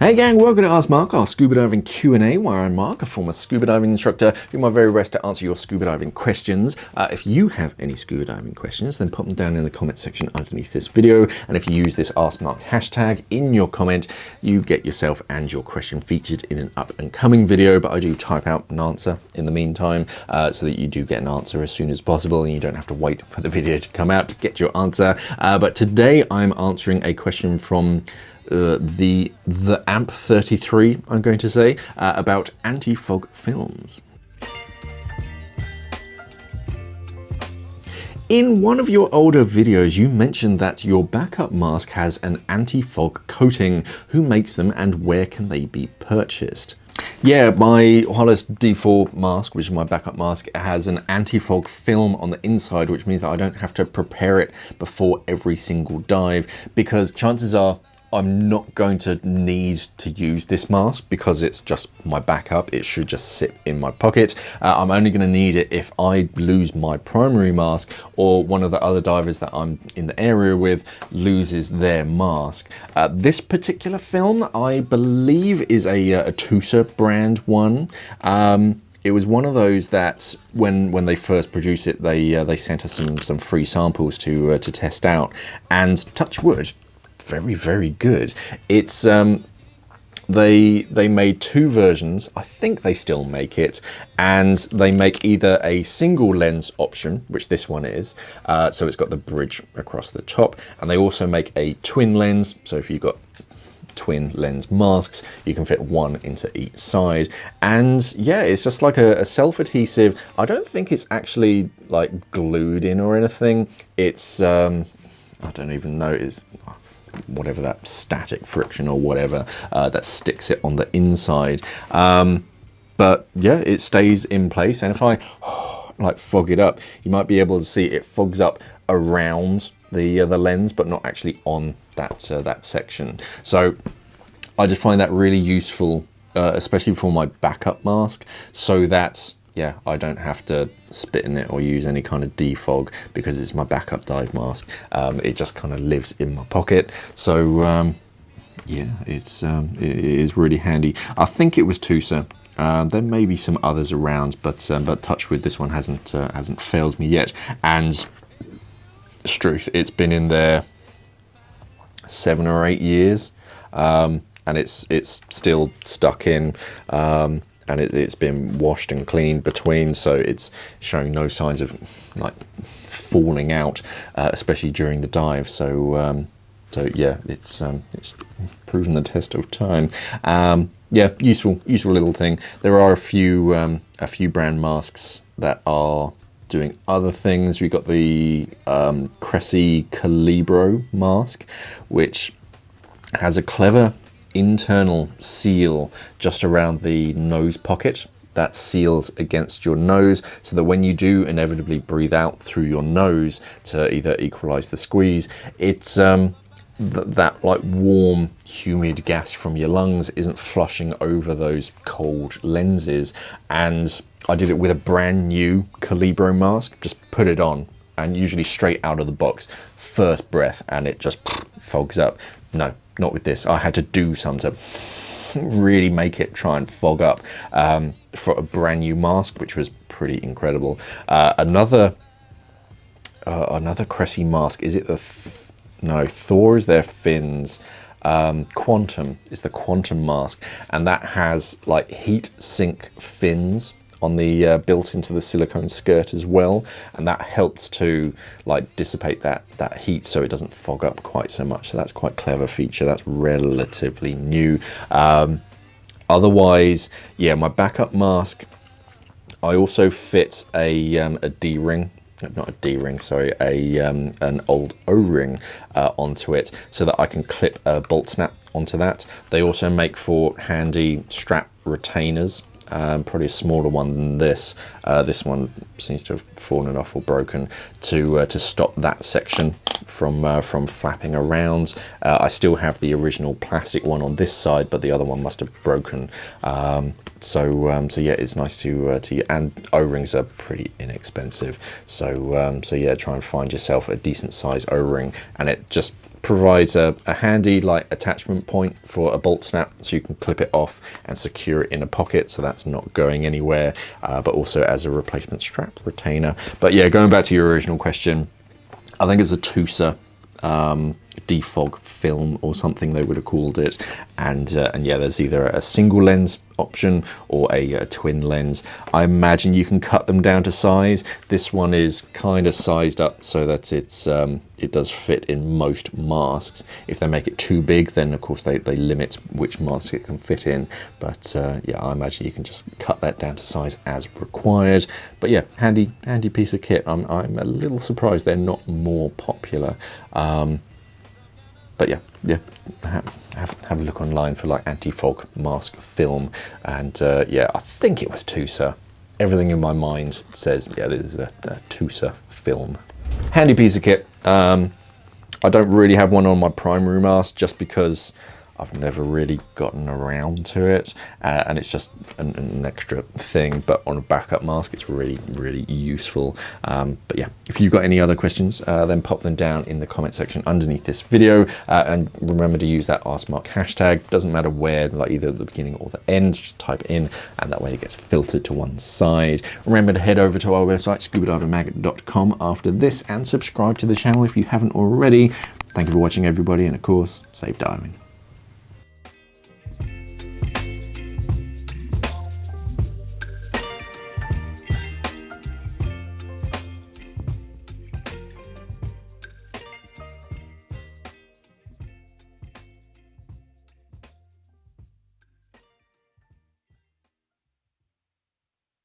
Hey gang, welcome to Ask Mark, our scuba diving Q&A, where I'm Mark, a former scuba diving instructor, doing my very best to answer your scuba diving questions. If you have any scuba diving questions, then pop them down in the comment section underneath this video. And if you use this Ask Mark hashtag in your comment, you get yourself and your question featured in an up and coming video. But I do type out an answer in the meantime, so that you do get an answer as soon as possible and you don't have to wait for the video to come out to get your answer. But today I'm answering a question from the AMP33, I'm going to say, about anti-fog films. In one of your older videos, you mentioned that your backup mask has an anti-fog coating. Who makes them and where can they be purchased? Yeah, my wireless D4 mask, which is my backup mask, has an anti-fog film on the inside, which means that I don't have to prepare it before every single dive, because chances are I'm not going to need to use this mask because it's just my backup. It should just sit in my pocket. I'm only going to need it if I lose my primary mask or one of the other divers that I'm in the area with loses their mask. This particular film, I believe, is a Tusa brand one. It was one of those that when they first produced it, they sent us some free samples to test out, and touch wood, very good. It's they made two versions. I think they still make it, and they make either a single lens option, which this one is, so it's got the bridge across the top, and they also make a twin lens, so if you've got twin lens masks, you can fit one into each side. And yeah, it's just like a self-adhesive. I don't think it's actually like glued in or anything. It's I don't even know, it's whatever that static friction or whatever that sticks it on the inside, but yeah, it stays in place. And if I like fog it up, you might be able to see it fogs up around the lens, but not actually on that that section. So I just find that really useful, especially for my backup mask, so that yeah, I don't have to spit in it or use any kind of defog because it's my backup dive mask. It just kind of lives in my pocket. So yeah, it is really handy. I think it was Tusa. There may be some others around, but touch wood, this one hasn't failed me yet. And truth, it's been in there 7 or 8 years, and it's still stuck in. And it's been washed and cleaned between, so it's showing no signs of like falling out, especially during the dive. So so yeah, it's proven the test of time. Yeah, useful little thing. There are a few brand masks that are doing other things. We've got the Cressy Calibro mask, which has a clever internal seal just around the nose pocket that seals against your nose, so that when you do inevitably breathe out through your nose to either equalize the squeeze, it's that like warm humid gas from your lungs isn't flushing over those cold lenses. And I did it with a brand new Calibro mask, just put it on, and usually straight out of the box, first breath, and it just fogs up. No, not with this. I had to do some to really make it try and fog up for a brand new mask, which was pretty incredible. Another Cressy mask, is it no, Thor is their fins. Quantum is the Quantum mask, and that has like heat sink fins on the built into the silicone skirt as well, and that helps to like dissipate that heat so it doesn't fog up quite so much. So that's quite a clever feature. That's relatively new. Otherwise, yeah, my backup mask, I also fit a D-ring, not a D-ring, sorry, an old O-ring onto it, so that I can clip a bolt snap onto that. They also make for handy strap retainers. Probably a smaller one than this. This one seems to have fallen off or broken, to stop that section from flapping around. I still have the original plastic one on this side, but the other one must have broken. So yeah, it's nice to and O-rings are pretty inexpensive. So yeah, try and find yourself a decent size O-ring, and it just provides a handy like attachment point for a bolt snap, so you can clip it off and secure it in a pocket, so that's not going anywhere, but also as a replacement strap retainer. But yeah, going back to your original question, I think it's a TUSA defog film or something they would have called it, and yeah, there's either a single lens option or a twin lens. I imagine you can cut them down to size. This one is kind of sized up so that it does fit in most masks. If they make it too big, then of course they limit which mask it can fit in, but yeah, I imagine you can just cut that down to size as required. But yeah, handy piece of kit. I'm a little surprised they're not more popular. But yeah, have a look online for like anti-fog mask film, and yeah, I think it was TUSA. Everything in my mind says, yeah, this is a TUSA film. Handy piece of kit. I don't really have one on my primary mask just because I've never really gotten around to it, and it's just an extra thing, but on a backup mask it's really useful. But yeah, if you've got any other questions, then pop them down in the comment section underneath this video, and remember to use that AskMark hashtag. Doesn't matter where, like either the beginning or the end, just type it in, and that way it gets filtered to one side. Remember to head over to our website scubadivingmag.com after this, and subscribe to the channel if you haven't already. Thank you for watching, everybody, and of course, safe diving.